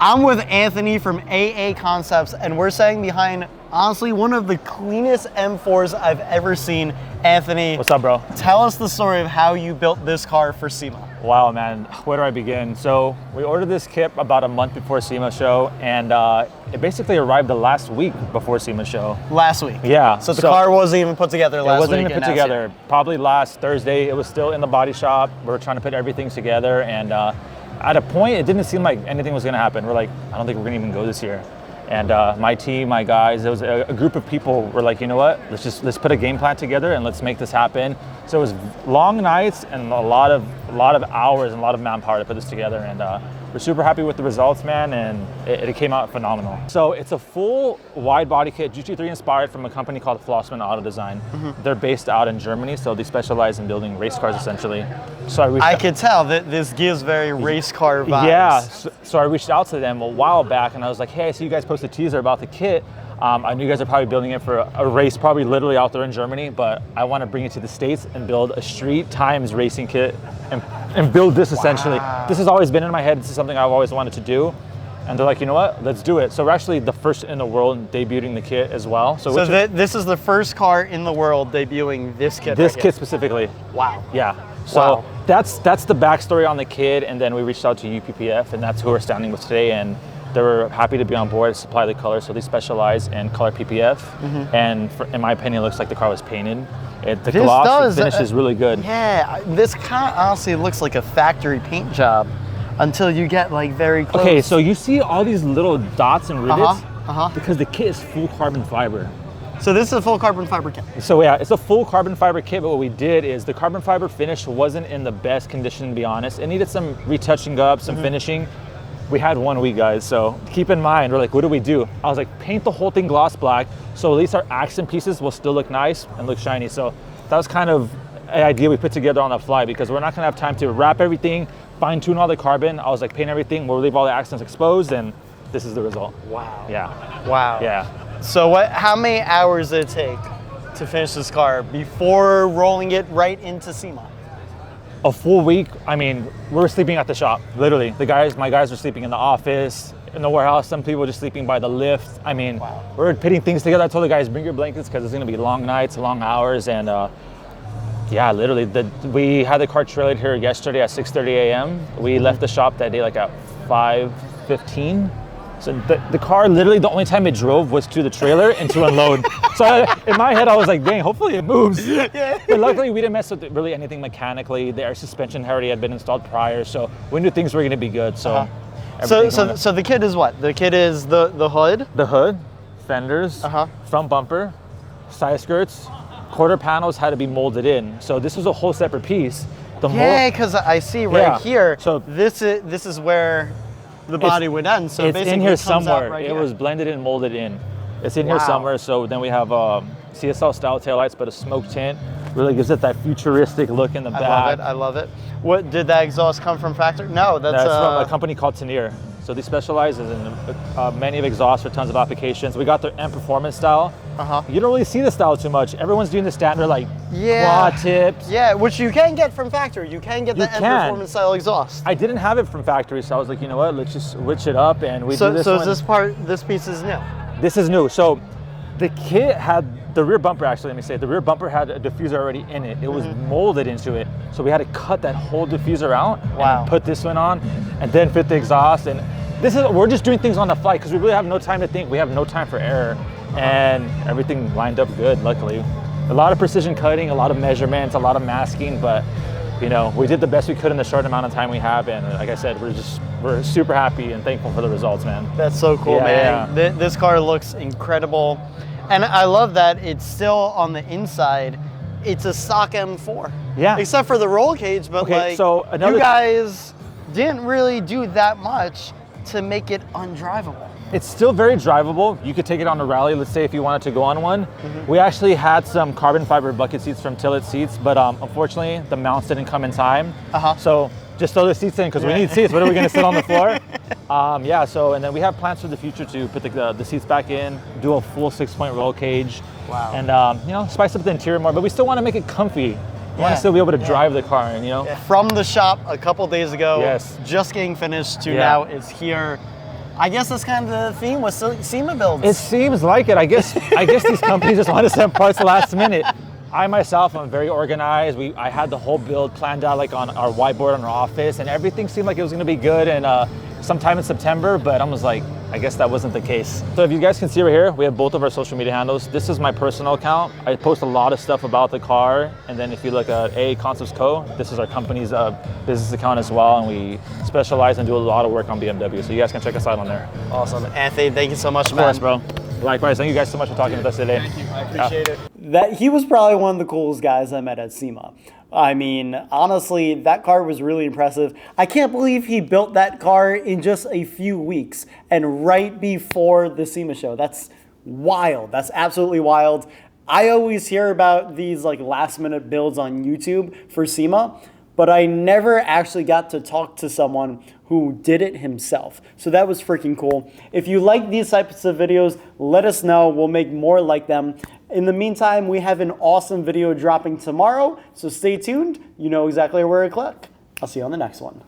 I'm with Anthony from AA Concepts, and we're standing behind, honestly, one of the cleanest M4s I've ever seen. Anthony, what's up, bro? Tell us the story of how you built this car for SEMA. Wow, man, where do I begin? So we ordered this kit about a month before SEMA show, and it basically arrived the last week before SEMA show. Last week? Yeah. So the car wasn't even put together last week? It wasn't even put together. Probably last Thursday. It was still in the body shop. We were trying to put everything together, and at a point, it didn't seem like anything was gonna happen. We're like, I don't think we're gonna even go this year. And my team, my guys, it was a group of people were like, you know what, let's put a game plan together and let's make this happen. So it was long nights and a lot of hours and a lot of manpower to put this together. And we're super happy with the results, man, and it came out phenomenal. So it's a full wide body kit, GT3 inspired from a company called Flossman Auto Design. Mm-hmm. They're based out in Germany, so they specialize in building race cars essentially. So I could tell that this gives very race car vibes. Yeah, so I reached out to them a while back and I was like, hey, I see you guys post a teaser about the kit. I know you guys are probably building it for a race, probably literally out there in Germany, but I want to bring it to the States and build a street times racing kit and build this essentially. Wow. This has always been in my head. This is something I've always wanted to do. And they're like, you know what, let's do it. So we're actually the first in the world debuting the kit as well. So this is the first car in the world debuting this kit. This kit specifically. Wow. Yeah. So that's the backstory on the kit. And then we reached out to UPPF, and that's who we're standing with today. And they were happy to be on board, supply the color. So they specialize in color PPF. Mm-hmm. And in my opinion, it looks like the car was painted. The gloss finish is really good. Yeah, this kind of honestly looks like a factory paint job until you get like very close. Okay, so you see all these little dots and rivets because the kit is full carbon fiber. So this is a full carbon fiber kit. So yeah, it's a full carbon fiber kit, but what we did is the carbon fiber finish wasn't in the best condition, to be honest. It needed some retouching up, some finishing. We had 1 week, guys, so keep in mind, we're like, what do we do? I was like, paint the whole thing gloss black, so at least our accent pieces will still look nice and look shiny. So that was kind of an idea we put together on the fly, because we're not gonna have time to wrap everything, fine tune all the carbon. I was like, paint everything, we'll leave all the accents exposed, and this is the result. Wow. Yeah. Wow. Yeah. So how many hours did it take to finish this car before rolling it right into SEMA? A full week. I mean, we were sleeping at the shop, literally. My guys were sleeping in the office, in the warehouse. Some people were just sleeping by the lift. I mean, we were putting things together. I told the guys, bring your blankets because it's gonna be long nights, long hours, and yeah, literally. We had the car trailered here yesterday at 6:30 a.m. We left the shop that day like at 5:15. So the car, literally the only time it drove was to the trailer and to unload. So in my head, I was like, dang, hopefully it moves. Yeah. But luckily we didn't mess with really anything mechanically. The air suspension already had been installed prior, so we knew things were gonna be good. So so the kit is what? The kit is the hood? The hood, fenders, front bumper, side skirts, quarter panels had to be molded in. So this was a whole separate piece. Because I see here, so this is where the body would end. So it's basically in here somewhere. Right it was blended and molded in. It's in here somewhere. So then we have CSL style taillights, but a smoke tint. Really gives it that futuristic look in the back. I love it. What did that exhaust come from factory? No, that's from a company called Tenier. So they specialize in many of exhausts for tons of applications. We got their M Performance style. You don't really see the style too much. Everyone's doing the standard like quad tips. Yeah, which you can get from factory. You can get the M Performance style exhaust. I didn't have it from factory, so I was like, you know what? Let's just switch it up and we do this. So this piece is new. This is new. So the kit had the rear bumper, actually, let me say, the rear bumper had a diffuser already in it. It was molded into it. So we had to cut that whole diffuser out and put this one on and then fit the exhaust. And we're just doing things on the fly because we really have no time to think. We have no time for error, and everything lined up good, luckily. A lot of precision cutting, a lot of measurements, a lot of masking, but you know, we did the best we could in the short amount of time we have. And like I said, we're super happy and thankful for the results, man. That's so cool, man. Yeah. This car looks incredible. And I love that it's still on the inside. It's a stock M4. Yeah. Except for the roll cage, but you guys didn't really do that much to make it undrivable. It's still very drivable. You could take it on a rally, let's say if you wanted to go on one. We actually had some carbon fiber bucket seats from Tillet Seats, but unfortunately the mounts didn't come in time. So just throw the seats in because we need seats. What are we gonna sit on the floor? Yeah, so, and then we have plans for the future to put the seats back in, do a full 6-point roll cage. Wow. And you know, spice up the interior more, but we still want to make it comfy. We want to still be able to drive the car, and you know. From the shop a couple days ago, just getting finished to now is here. I guess that's kind of the theme with SEMA builds. It seems like it. I guess these companies just want to send parts last minute. I myself am very organized. I had the whole build planned out like on our whiteboard in our office, and everything seemed like it was going to be good and sometime in September, but I was like, I guess that wasn't the case. So if you guys can see right here, we have both of our social media handles. This is my personal account. I post a lot of stuff about the car, and then if you look at A Concepts Co., this is our company's business account as well, and we specialize and do a lot of work on BMW, so you guys can check us out on there. Awesome. Anthony, thank you so much, man. Of course, bro. Likewise, thank you guys so much for talking with us today. Thank you, I appreciate it. That he was probably one of the coolest guys I met at SEMA. I mean, honestly, that car was really impressive. I can't believe he built that car in just a few weeks and right before the SEMA show. That's wild. That's absolutely wild. I always hear about these like last minute builds on YouTube for SEMA, but I never actually got to talk to someone who did it himself. So that was freaking cool. If you like these types of videos, let us know. We'll make more like them. In the meantime, we have an awesome video dropping tomorrow, so stay tuned. You know exactly where to click. I'll see you on the next one.